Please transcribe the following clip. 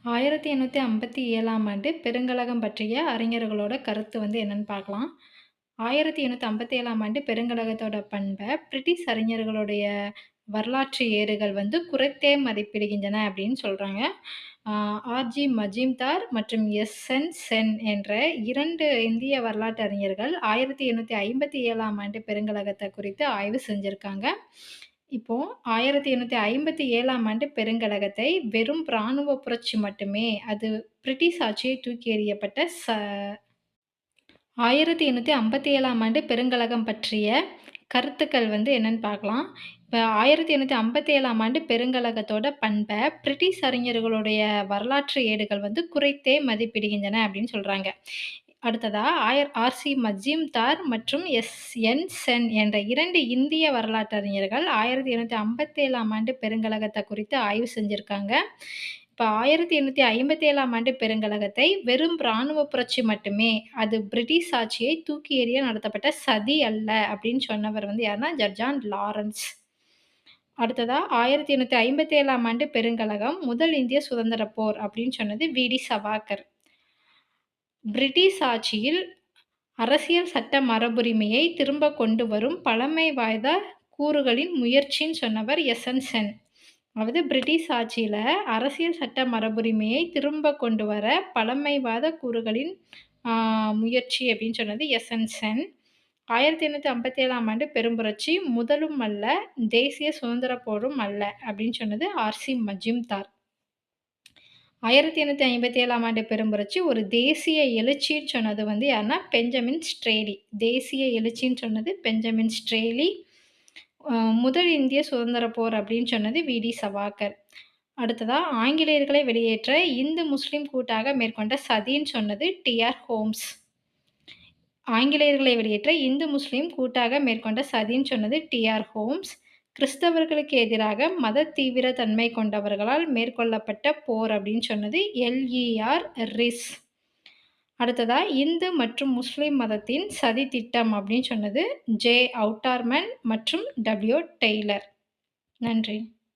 1857ஆம் ஆண்டு பெருங்கலகம் பற்றிய அறிஞர்களோட கருத்து என்னன்னு பார்க்கலாம். 1857ஆம் ஆண்டு பெருங்கலகத்தோட பிரிட்டிஷ் அறிஞர்களுடைய வரலாற்று ஏடுகள் குறைத்தே மதிப்பிடுகின்றன அப்படின்னு சொல்றாங்க. ஆ ஆர்.ஜி. மஜும்தார் மற்றும் எஸ்.என். சென் என்ற 2 இந்திய வரலாற்று அறிஞர்கள் 1857ஆம் ஆண்டு பெருங்கலகத்த குறித்து ஆய்வு செஞ்சிருக்காங்க. இப்போ 1857ஆம் ஆண்டு பெருங்கலகத்தை வெறும் இராணுவ புரட்சி மட்டுமே, அது பிரிட்டிஷ் ஆட்சியை தூக்கி எறியப்பட்ட 1857ஆம் ஆண்டு பெருங்கலகம் பற்றிய கருத்துக்கள் என்னன்னு பார்க்கலாம். இப்ப 1857ஆம் ஆண்டு பெருங்கலகத்தோட பிரிட்டிஷ் அறிஞர்களுடைய வரலாற்று ஏடுகள் குறைத்தே மதிப்பிடுகின்றன அப்படின்னு சொல்றாங்க. அடுத்ததா ஆர்.சி. மஜும்தார் மற்றும் எஸ்.என். சென் என்ற 2 இந்திய வரலாற்றறிஞர்கள் 1857ஆம் ஆண்டு பெருங்கலகத்த குறித்து ஆய்வு செஞ்சிருக்காங்க. இப்ப 1857ஆம் ஆண்டு பெருங்கலகத்தை வெறும் இராணுவ புரட்சி மட்டுமே, அது பிரிட்டிஷ் ஆட்சியை தூக்கி எறிய நடத்தப்பட்ட சதி அல்ல அப்படின்னு சொன்னவர் யாருன்னா, ஜர்ஜான் லாரன்ஸ். அடுத்ததா 1857ஆம் ஆண்டு பெருங்கலகம் முதல் இந்திய சுதந்திரப் போர் அப்படின்னு சொன்னது வி.டி. சவாக்கர். பிரிட்டிஷ் ஆட்சியில் அரசியல் சட்ட மரபுரிமையை திரும்பக் கொண்டு வரும் பழமை வாய்ந்த கூறுகளின் முயற்சின்னு சொன்னவர் எஸ்.என். சென். அதாவது பிரிட்டிஷ் ஆட்சியில அரசியல் சட்ட மரபுரிமையை திரும்ப கொண்டு வர பழமைவாத கூறுகளின் முயற்சி அப்படின்னு சொன்னது எஸ்.என். சென். 1857ஆம் ஆண்டு பெரும்புரட்சி முதலும் அல்ல, தேசிய சுதந்திரப் போரும் அல்ல அப்படின்னு சொன்னது ஆர்.சி. மஜும்தார். 1857ஆம் ஆண்டு பெரும்புரட்சி ஒரு தேசிய எழுச்சின்னு சொன்னது யாருன்னா, பெஞ்சமின் ஸ்ட்ரேலி. தேசிய எழுச்சின்னு சொன்னது பெஞ்சமின் ஸ்ட்ரேலி. முதல் இந்திய சுதந்திரப் போர் அப்படின்னு சொன்னது வி.டி. சவாக்கர். அடுத்ததா ஆங்கிலேயர்களை வெளியேற்ற இந்து முஸ்லிம் கூட்டாக மேற்கொண்ட சதின்னு சொன்னது டி.ஆர். ஹோம்ஸ். ஆங்கிலேயர்களை வெளியேற்ற இந்து முஸ்லிம் கூட்டாக மேற்கொண்ட சதின்னு சொன்னது டி.ஆர். ஹோம்ஸ். கிறிஸ்தவர்களுக்கு எதிராக மத தீவிர தன்மை கொண்டவர்களால் மேற்கொள்ளப்பட்ட போர் அப்படின்னு சொன்னது எல்.இ.ஆர். ரிஸ். அடுத்ததா இந்து மற்றும் முஸ்லிம் மதத்தின் சதி திட்டம் அப்படின்னு சொன்னது ஜே. அவுட்டார்மன் மற்றும் டபிள்யூ. டெய்லர். நன்றி.